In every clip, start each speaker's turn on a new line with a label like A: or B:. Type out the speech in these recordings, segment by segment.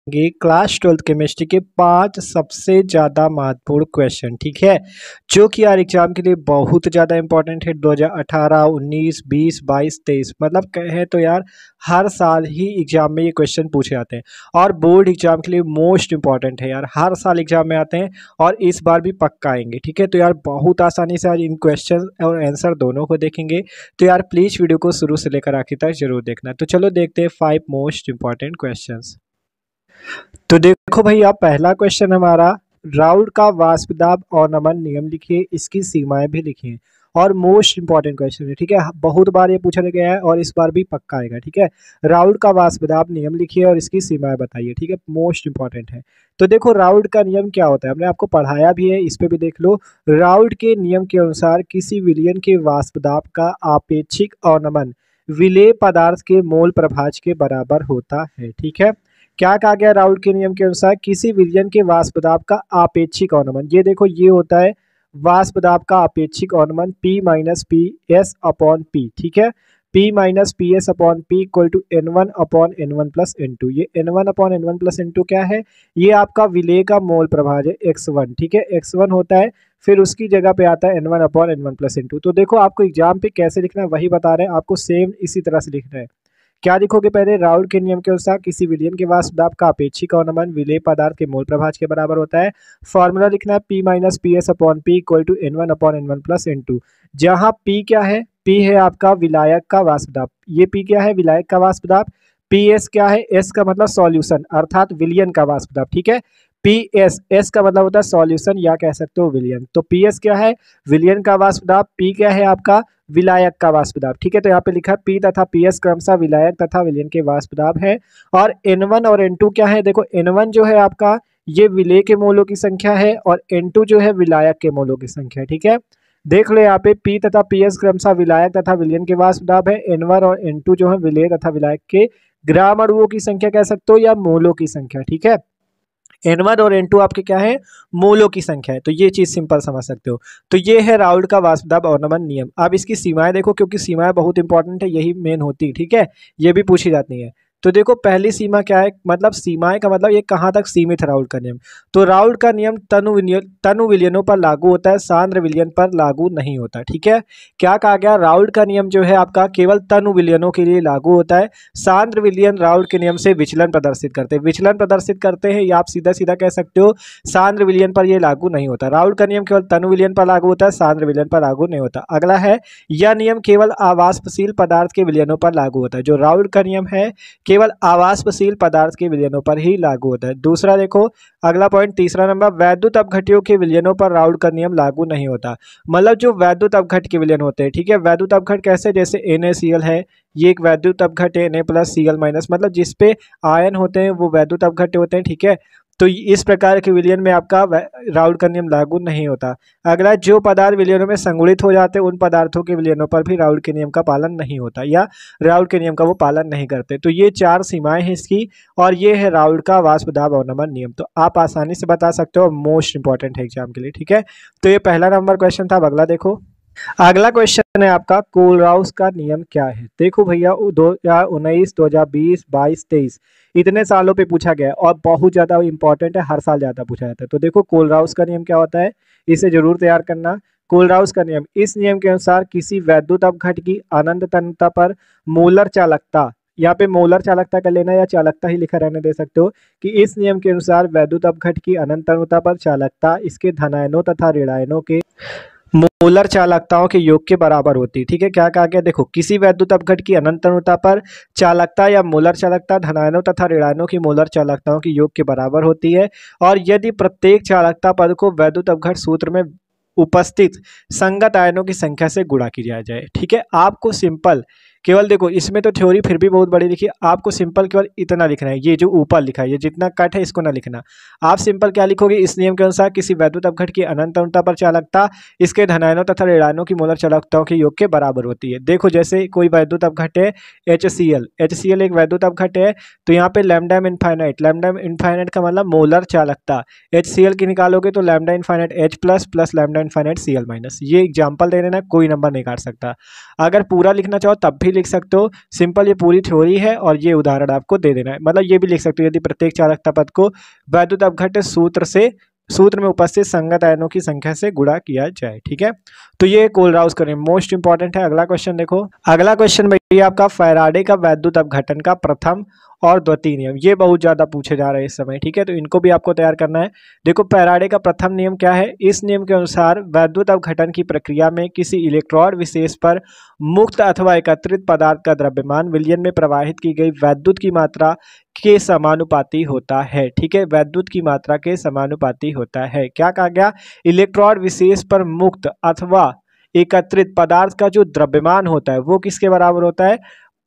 A: ये class 12th chemistry के 5 सबसे ज़्यादा महत्वपूर्ण क्वेश्चन, ठीक है, जो कि यार एग्जाम के लिए बहुत ज़्यादा इंपॉर्टेंट है। 2018, 19, 20, 22, 23 मतलब कहें तो यार हर साल ही एग्जाम में ये क्वेश्चन पूछे जाते हैं और बोर्ड एग्जाम के लिए मोस्ट इंपॉर्टेंट है यार। हर साल एग्जाम में आते हैं और इस बार भी पक्का आएंगे, ठीक है। तो यार बहुत आसानी से आज इन क्वेश्चन और आंसर दोनों को देखेंगे। तो यार प्लीज़ वीडियो को शुरू से लेकर आखिर तक जरूर देखना। तो चलो देखते हैं 5 मोस्ट इंपॉर्टेंट क्वेश्चन। तो देखो भैया, पहला क्वेश्चन हमारा, राउल्ट का वाष्प दाब और नमन नियम लिखिए, इसकी सीमाएं भी लिखिए। और मोस्ट इंपॉर्टेंट क्वेश्चन है, ठीक है, बहुत बार ये पूछा गया है और इस बार भी पक्का आएगा, ठीक है। राउल्ट का वाष्प दाब नियम लिखिए और इसकी सीमाएं बताइए, ठीक है, मोस्ट इंपॉर्टेंट है। तो देखो राउल्ट का नियम क्या होता है, हमने आपको पढ़ाया भी है, इस पे भी देख लो। राउल्ट के नियम के अनुसार किसी विलयन के वाष्प दाब का आपेक्षिक अवनमन विलेय पदार्थ के मोल प्रभाज के बराबर होता है, ठीक है। क्या कहा गया राउल्ट के नियम के अनुसार, किसी विलयन के वाष्प दाब का आपेक्षिक अवनमन, ये देखो ये होता है वाष्प दाब का आपेक्षिक अवनमन P minus p s upon p, ठीक है। P minus p s upon p equal to N1 upon N1 plus N2। ये N1 upon N1 plus N2 क्या है, ये आपका विलेय का मोल प्रभाज है X1, ठीक है। X1 होता है, फिर उसकी जगह पे आता है N1 upon N1 plus N2। तो देखो आपको एग्जाम पे कैसे लिखना है वही बता रहे हैं, आपको सेम इसी तरह से लिखना है। क्या लिखोगे, पहले राउल्ट के नियम के अनुसार किसी विलयन के वाष्प दाब का आपेक्षिक अवनमन विलेय पदार्थ के मोल प्रभाज के बराबर होता है। फॉर्मूला लिखना है P minus p s upon p equal to N1 upon N1 plus N2, जहाँ P क्या है, P है आपका विलायक का वाष्प दाब, ये P क्या है विलायक का वाष्प दाब, PS क्या है, S का मतलब सॉल्यूशन अर्थात विलयन का वाष्प दाब, ठीक है। PS, S का मतलब होता है सॉल्यूशन या कह सकते हो विलयन। तो PS क्या है विलयन का वाष्प दाब, P क्या है आपका विलायक का वाष्प दाब, ठीक है। तो यहाँ पे लिखा है P तथा PS क्रमशः विलायक तथा विलयन के वाष्प दाब है। और N1 और N2 क्या है, देखो N1 जो है आपका ये विलेय के मोलों की संख्या है और N2 जो है विलायक के मोलों की संख्या है, ठीक है। देख लो यहाँ पे P तथा PS क्रमशः विलायक तथा विलयन के वाष्प दाब है, N1 और N2 जो है विलेय तथा विलायक के ग्राम अणुओं की संख्या कह सकते हो या मोलों की संख्या, ठीक है। N1 और N2 आपके क्या है, मोलों की संख्या है। तो ये चीज सिंपल समझ सकते हो। तो ये है राउल्ट का वाष्प दाब अवनमन नियम। अब इसकी सीमाएं देखो, क्योंकि सीमाएं बहुत इंपॉर्टेंट है, यही मेन होती है, ठीक है, ये भी पूछी जाती है। तो देखो पहली सीमा क्या है, मतलब सीमाएं का मतलब ये कहाँ तक सीमित है राउल्ट का नियम। तो राउल्ट का नियम तनु विलयनों पर लागू होता है, सांद्र विलयन पर लागू नहीं होता, ठीक है। क्या कहा गया, राउल्ट का नियम जो है आपका केवल तनु विलयनों के लिए लागू होता है। सांद्र विलयन राउल्ट के नियम से विचलन प्रदर्शित करते हैं, विचलन प्रदर्शित करते हैं, या आप सीधा सीधा कह सकते हो सांद्र विलयन पर ये लागू नहीं होता। राउल्ट का नियम केवल तनु विलयन पर लागू होता है, सांद्र विलयन पर लागू नहीं होता। अगला है, यह नियम केवल आवाष्पशील पदार्थ के विलयनों पर लागू होता है। जो राउल्ट का नियम है केवल आवाष्पशील पदार्थ के विलयनों पर ही लागू होता है। दूसरा देखो, अगला पॉइंट तीसरा नंबर, वैद्युत अपघट्यों के विलयनों पर राउल्ट का नियम लागू नहीं होता। मतलब जो वैद्युत अपघट के विलयन होते हैं, ठीक है, वैद्युत अपघट कैसे, जैसे NaCl है, ये एक वैद्युत अपघट है, Na प्लस Cl माइनस, मतलब जिसपे आयन होते हैं वो वैद्युत अपघट होते हैं, ठीक है। तो इस प्रकार के विलयन में आपका राउल्ट का नियम लागू नहीं होता। अगला, जो पदार्थ विलयनों में संगुणित हो जाते हैं उन पदार्थों के विलयनों पर भी राउल्ट के नियम का पालन नहीं होता, या राउल्ट के नियम का वो पालन नहीं करते। तो ये 4 सीमाएं हैं इसकी, और ये है राउल्ट का वाष्प दाब अवनमन नियम। तो आप आसानी से बता सकते हो, मोस्ट इंपॉर्टेंट है एग्जाम के लिए, ठीक है। तो ये पहला नंबर क्वेश्चन था। अब अगला देखो, अगला क्वेश्चन है आपका, कोलराउस का नियम क्या है। देखो भैया 2019, 2020, 22, 23 इतने सालों पे पूछा गया है और बहुत ज्यादा इंपॉर्टेंट है, हर साल ज्यादा पूछा जाता है। तो देखो कोलराउस का नियम क्या होता है, इसे जरूर तैयार करना। कोलराउस का नियम, इस नियम के अनुसार किसी वैद्युत अपघट की अनंत तन्यता पर मोलर चालकता, यहाँ पे मोलर चालकता कर लेना या चालकता ही लिखा रहने दे सकते हो, कि इस नियम के अनुसार वैद्युत अपघट की अनंत तन्यता पर चालकता इसके धनायनों तथा ऋणायनों के मोलर चालकताओं के योग के बराबर होती है, ठीक है। क्या कहा गया, देखो किसी वैद्युत अपघट की अनंत तन्यता पर चालकता या मोलर चालकता धनायनों तथा ऋणायनों की मोलर चालकताओं के योग के बराबर होती है, और यदि प्रत्येक चालकता पद को वैद्युत अपघट सूत्र में उपस्थित संगत आयनों की संख्या से गुणा किया जाए, ठीक है। आपको सिंपल केवल देखो, इसमें तो थ्योरी फिर भी बहुत बड़ी लिखी, आपको सिंपल केवल इतना लिखना है, ये जो ऊपर लिखा है, ये जितना कट है इसको ना लिखना। आप सिंपल क्या लिखोगे, इस नियम के अनुसार किसी वैद्युत अपघट की अनंत तन्यता पर चालकता इसके धनायनों तथा ऋणायनों की मोलर चालकताओं के योग के बराबर होती है। देखो जैसे कोई वैद्युत अपघट है HCl एक वैद्युत अपघट है, तो यहाँ पे लैम्डा इनफाइनाइट, लैम्डा इनफाइनाइट का मतलब मोलर चालकता, HCl की निकालोगे तो lambda infinite H plus plus lambda infinite Cl minus. ये एग्जाम्पल दे देना, कोई नंबर नहीं काट सकता। अगर पूरा लिखना चाहो तब भी लिख सकते हो, सिंपल ये पूरी थ्योरी है और ये उदाहरण आपको दे देना है। मतलब ये भी लिख सकते हो, यदि प्रत्येक चालकता पद को वैद्युत अपघट्य सूत्र में उपस्थित संगत आयनों की संख्या से गुणा किया जाए। ठीक है, तो ये कोलराउस करें मोस्ट इंपॉर्टेंट है। अगला क्वेश्चन देखो, अगला क्वेश्चन भैया आपका फैराडे का वैद्युत अपघटन का प्रथम और द्वितीय नियम, ये बहुत ज्यादा पूछे जा रहे हैं इस समय। ठीक है, तो इनको भी आपको तैयार करना है। देखो फैराडे का प्रथम नियम क्या है, इस नियम के अनुसार वैद्युत अपघटन की प्रक्रिया में किसी इलेक्ट्रोड विशेष पर मुक्त अथवा एकत्रित पदार्थ का द्रव्यमान विलयन में प्रवाहित की गई वैद्युत की मात्रा के समानुपाती होता है। ठीक है, वैद्युत की मात्रा के समानुपाती होता है। क्या कहा गया, इलेक्ट्रोड विशेष पर मुक्त अथवा एकत्रित पदार्थ का जो द्रव्यमान होता है वो किसके बराबर होता है,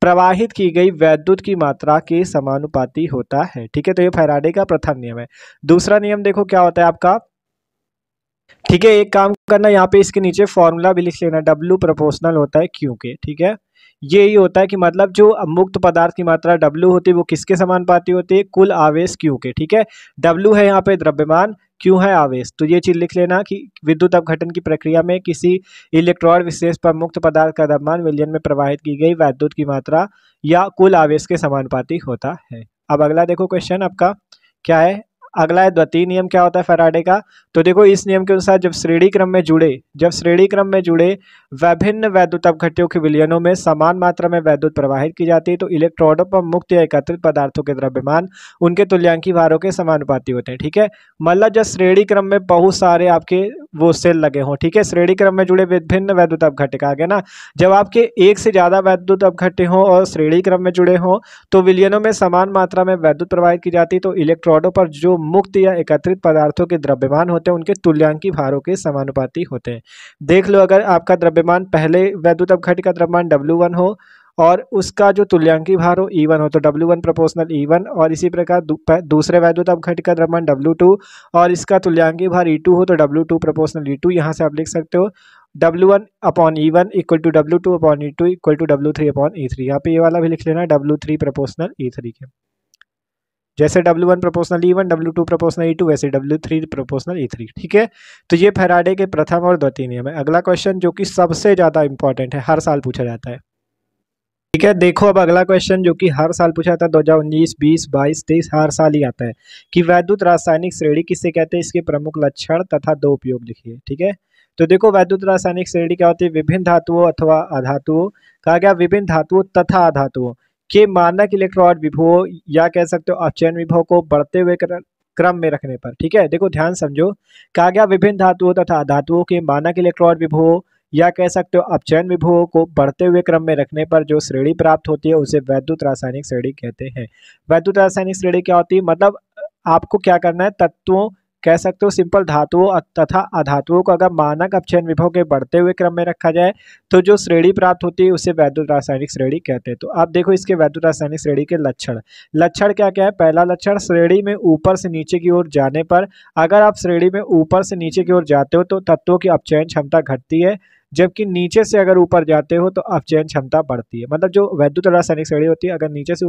A: प्रवाहित की गई वैद्युत की मात्रा के समानुपाती होता है। ठीक है, तो ये फैराडे का प्रथम नियम है। दूसरा नियम देखो क्या होता है आपका, ठीक है, एक काम करना, यहाँ पे इसके नीचे फॉर्मूला भी लिख लेना, W प्रोपोर्शनल होता है Q के। ठीक है, यही होता है कि मतलब जो मुक्त पदार्थ की मात्रा W होती है वो किसके समानुपाती होती है, कुल आवेश Q के। ठीक है, W है यहाँ पे द्रव्यमान, Q है आवेश। तो ये चीज लिख लेना कि विद्युत अपघटन की प्रक्रिया में किसी इलेक्ट्रोड विशेष पर मुक्त पदार्थ का द्रव्यमान विलयन में प्रवाहित की गई वैद्युत की मात्रा या कुल आवेश के समानुपाती होता है। अब अगला देखो क्वेश्चन आपका क्या है, अगला है द्वितीय नियम। क्या होता है फैराडे का, तो देखो इस नियम के अनुसार जब श्रेणी क्रम में जुड़े विभिन्न वैद्युत अपघट्यों के विलयनों में समान मात्रा में वैद्युत प्रवाहित की जाती है तो इलेक्ट्रोडों पर मुक्त या एकत्रित पदार्थों के द्रव्यमान उनके तुल्यांकी भारों के समानुपाती होते हैं। ठीक है, मतलब जब श्रेणी क्रम में बहुत सारे आपके वो सेल लगे हों, ठीक है, श्रेणी क्रम में जुड़े विभिन्न वैद्युत अपघट्य कहा गया ना, जब आपके एक से ज्यादा वैद्युत अपघट्य हों और श्रेणी क्रम में जुड़े हों तो विलयनों में समान मात्रा में वैद्युत प्रवाहित की जाती है तो इलेक्ट्रोडों पर जो मुक्त या एकत्रित पदार्थों के द्रव्यमान होते हैं उनके तुल्यांकी भारों के समानुपाती होते हैं। देख लो, अगर आपका द्रव्यमान पहले वैद्युत अपघट्य का द्रव्यमान W1 हो और उसका जो तुल्यांकी भार हो E1 हो तो W1 प्रोपोर्शनल E1, और इसी प्रकार दूसरे वैद्युत अपघट्य का द्रव्यमान W2 और इसका तुल्यांकी भार E2 हो तो W2 प्रोपोर्शनल E2। यहाँ से आप लिख सकते हो W1 upon E1 equal to W2 upon E2 equal to W3 upon E3। यहाँ पे ये वाला भी लिख लेना W3 प्रोपोर्शनल E3 के, जैसे W1 proportional E1, W2 proportional E2, वैसे W3 प्रोपोर्शनल E3। ठीक है, तो ये फैराडे के प्रथम और द्वितीय नियम है। अगला क्वेश्चन जो कि सबसे ज्यादा इंपॉर्टेंट है, हर साल पूछा जाता है। ठीक है, देखो अब अगला क्वेश्चन जो कि हर साल पूछा जाता है 2019, 20, 22, 23 हर साल ही आता है कि वैद्युत रासायनिक श्रेणी किसे कहते हैं, इसके प्रमुख लक्षण तथा दो उपयोग लिखिए। ठीक है, तो देखो वैद्युत रासायनिक श्रेणी क्या होती है, विभिन्न धातुओं अथवा अधातुओं, कहा गया विभिन्न धातुओं तथा अधातुओं के मानक इलेक्ट्रॉन विभवों या कह सकते हो अपचयन विभव को बढ़ते हुए क्रम में रखने पर। ठीक है, देखो ध्यान समझो, कहा गया विभिन्न धातुओं तथा अधातुओं के मानक इलेक्ट्रॉन विभवों या कह सकते हो अपचयन विभवों को बढ़ते हुए क्रम में रखने पर जो श्रेणी प्राप्त होती है उसे वैद्युत रासायनिक श्रेणी कहते हैं। वैद्युत रासायनिक श्रेणी क्या होती है, मतलब आपको क्या करना है, तत्वों कह सकते हो सिंपल धातुओं तथा अधातुओं को अगर मानक अपचयन विभव के बढ़ते हुए क्रम में रखा जाए तो जो श्रेणी प्राप्त होती है उसे वैद्युत रासायनिक श्रेणी कहते हैं। तो आप देखो इसके वैद्युत रासायनिक श्रेणी के लक्षण क्या क्या है। पहला लक्षण, श्रेणी में ऊपर से नीचे की ओर जाने पर, अगर आप श्रेणी में ऊपर से नीचे की ओर जाते हो तो तत्वों की अपचयन क्षमता घटती है, जबकि नीचे से अगर ऊपर जाते हो तो अपचयन क्षमता बढ़ती है। मतलब जो वैद्युत रासायनिक श्रेणी होती है, अगर नीचे से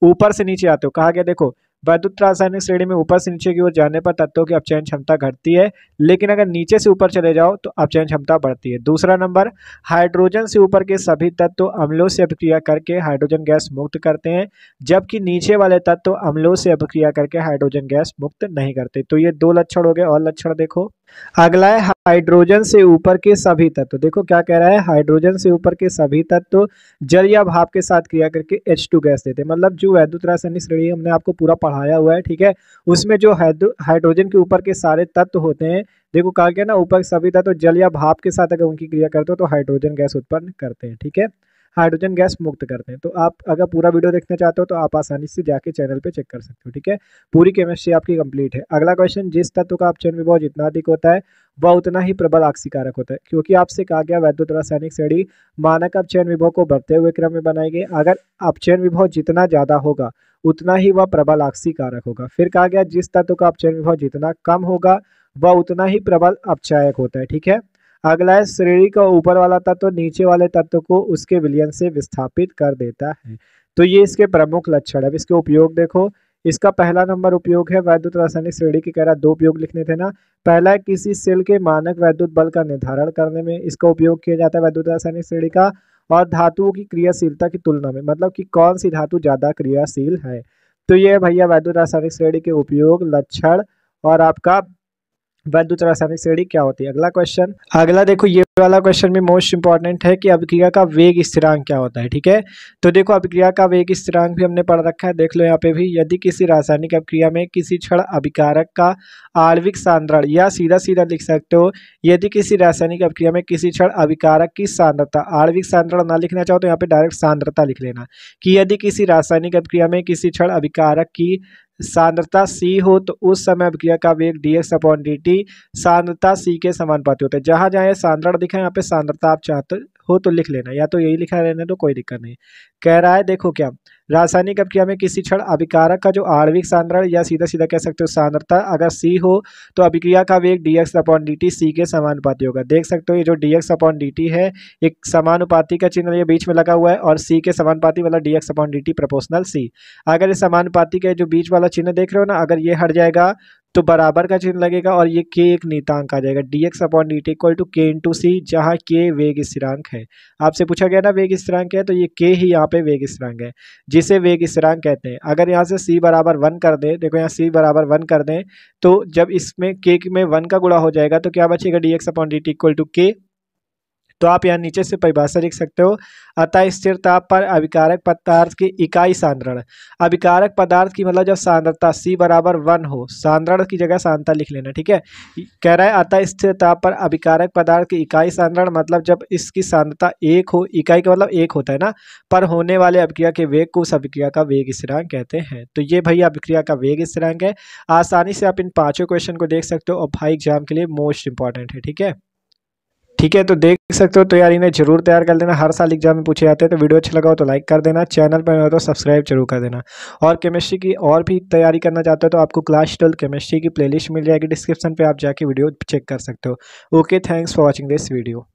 A: ऊपर से नीचे आते हो, कहा गया देखो वैद्युत रासायनिक श्रेणी में ऊपर से नीचे की ओर जाने पर तत्वों की अपचयन क्षमता घटती है, लेकिन अगर नीचे से ऊपर चले जाओ तो अपचयन क्षमता बढ़ती है। दूसरा नंबर, हाइड्रोजन से ऊपर के सभी तत्व अम्लों से अभिक्रिया करके हाइड्रोजन गैस मुक्त करते हैं, जबकि नीचे वाले तत्व अम्लों से अभिक्रिया करके हाइड्रोजन गैस मुक्त नहीं करते। तो ये दो लक्षण हो गए। और लक्षण देखो, अगला है हाइड्रोजन से ऊपर के सभी तत्व। देखो क्या कह रहा है, हाइड्रोजन से ऊपर के सभी तत्व जल या भाप के साथ क्रिया करके H2 गैस देते हैं। मतलब जो वैद्युत रासायनिक श्रेणी हमने आपको पूरा पढ़ाया हुआ है, ठीक है, उसमें जो हाइड्रोजन के ऊपर के सारे तत्व होते हैं, देखो कहा गया ना ऊपर सभी तत्व जल या भाप के साथ अगर उनकी क्रिया करते हो तो हाइड्रोजन गैस उत्पन्न करते हैं। ठीक है, हाइड्रोजन गैस मुक्त करते हैं। तो आप अगर पूरा वीडियो देखना चाहते हो तो आप आसानी से जाके चैनल पे चेक कर सकते हो। ठीक है, पूरी केमिस्ट्री आपकी कंप्लीट है। अगला क्वेश्चन, जिस तत्व का अपचयन विभव जितना अधिक होता है वह उतना ही प्रबल आक्सीकारक होता है। क्योंकि आपसे कहा गया वैद्युत रासायनिक श्रेणी मानक अपचयन विभव को बढ़ते हुए क्रम में बनाई गई, अगर अपचयन विभव जितना ज्यादा होगा उतना ही वह प्रबल आक्सीकारक होगा। फिर कहा गया जिस तत्व का अपचयन विभव जितना कम होगा वह उतना ही प्रबल अपचायक होता है। ठीक है, अगला है श्रेणी का ऊपर वाला तत्व नीचे वाले तत्व को उसके विलयन से विस्थापित कर देता है। तो ये इसके प्रमुख लक्षण है। इसके उपयोग देखो, इसका पहला नंबर उपयोग है वैद्युत रासायनिक श्रेणी की, कह रहा दो उपयोग लिखने थे ना। पहला है किसी सेल के मानक वैद्युत बल का निर्धारण करने में इसका उपयोग किया जाता है वैद्युत रासायनिक श्रेणी का, और धातुओं की क्रियाशीलता की तुलना में, मतलब कि कौन सी धातु ज़्यादा क्रियाशील है। तो ये भैया वैद्युत रासायनिक श्रेणी के उपयोग, लक्षण और आपका वैद्युत रासायनिक श्रेणी क्या होती है। अगला क्वेश्चन, अगला देखो ये वाला क्वेश्चन भी मोस्ट इंपॉर्टेंट है कि अभिक्रिया का वेग स्थिरांक क्या होता है। ठीक है, तो देखो अभिक्रिया का वेग स्थिरांक भी हमने पढ़ रखा है, देख लो यहाँ पे भी। यदि किसी रासायनिक अभिक्रिया में किसी क्षण अभिकारक का आणविक सांद्रण, या सीधा सीधा लिख सकते हो, यदि किसी रासायनिक अभिक्रिया में किसी क्षण अभिकारक की सांद्रता, आणविक सांद्रण ना लिखना चाहो तो यहाँ पे डायरेक्ट सांद्रता लिख लेना, कि यदि किसी रासायनिक अभिक्रिया में किसी क्षण अभिकारक की सांद्रता C हो तो उस समय अभिक्रिया का वेग dx/dt सांद्रता C के समानुपाती होता है। जहां जहां ये सांद्रण दिखा है यहाँ पे सांद्रता आप चाहते हो तो लिख लेना, या तो यही लिखा रहने दो, कोई दिक्कत नहीं। कह रहा है देखो क्या, रासायनिक अभिक्रिया में किसी क्षण अभिकारक का जो आणविक सांद्रण, या सीधा सीधा कह सकते हो सांद्रता, अगर C हो तो अभिक्रिया का वेग dx/dt C के समानुपाती होगा। देख सकते हो ये जो dx/dt है, एक समानुपाती का चिन्ह ये बीच में लगा हुआ है, और C के समानुपाती वाला dx/dt प्रोपोर्शनल C। अगर ये समानुपाती के जो बीच वाला चिन्ह देख रहे हो ना, अगर ये हट जाएगा तो बराबर का चिन्ह लगेगा, और ये k एक नीतांक आ जाएगा, dx/dt equal to k into C, जहाँ k वेग स्थिरांक है। आपसे पूछा गया ना वेग स्थिरांक है, तो ये k ही यहाँ पे वेग स्थिरांक है, जिसे वेग स्थिरांक कहते हैं। अगर यहाँ से c बराबर 1 कर दें, देखो यहाँ c बराबर 1 कर दें, तो जब इसमें k में 1 का गुणा हो जाएगा तो क्या बचेगा, dx/dt इक्वल टू k। तो आप यहाँ नीचे से परिभाषा लिख सकते हो, अतः स्थिर ताप पर अभिकारक पदार्थ की इकाई सांद्रण, अभिकारक पदार्थ की मतलब जब सांद्रता C बराबर 1 हो, सांद्रण की जगह सांद्रता लिख लेना। ठीक है, कह रहा है अतः स्थिर ताप पर अभिकारक पदार्थ की इकाई सांद्रण, मतलब जब इसकी सांद्रता 1 हो, इकाई का मतलब 1 होता है ना, पर होने वाले अभिक्रिया के वेग को उस अभिक्रिया का वेग स्थिरांक कहते हैं। तो ये भैया अभिक्रिया का वेग स्थिरांक है। आसानी से आप इन पांचों क्वेश्चन को देख सकते हो, और भाई एग्जाम के लिए मोस्ट इंपॉर्टेंट है। ठीक है, ठीक है, तो देख सकते हो। तो यार इन्हें जरूर तैयार कर लेना, हर साल एग्जाम में पूछे जाते हैं। तो वीडियो अच्छा लगा हो तो लाइक कर देना, चैनल पर हो तो सब्सक्राइब जरूर कर देना। और केमिस्ट्री की और भी तैयारी करना चाहते हो तो आपको क्लास 12 केमिस्ट्री की प्लेलिस्ट मिल जाएगी डिस्क्रिप्शन पे, आप जाके वीडियो चेक कर सकते हो। Okay, thanks for watching this video.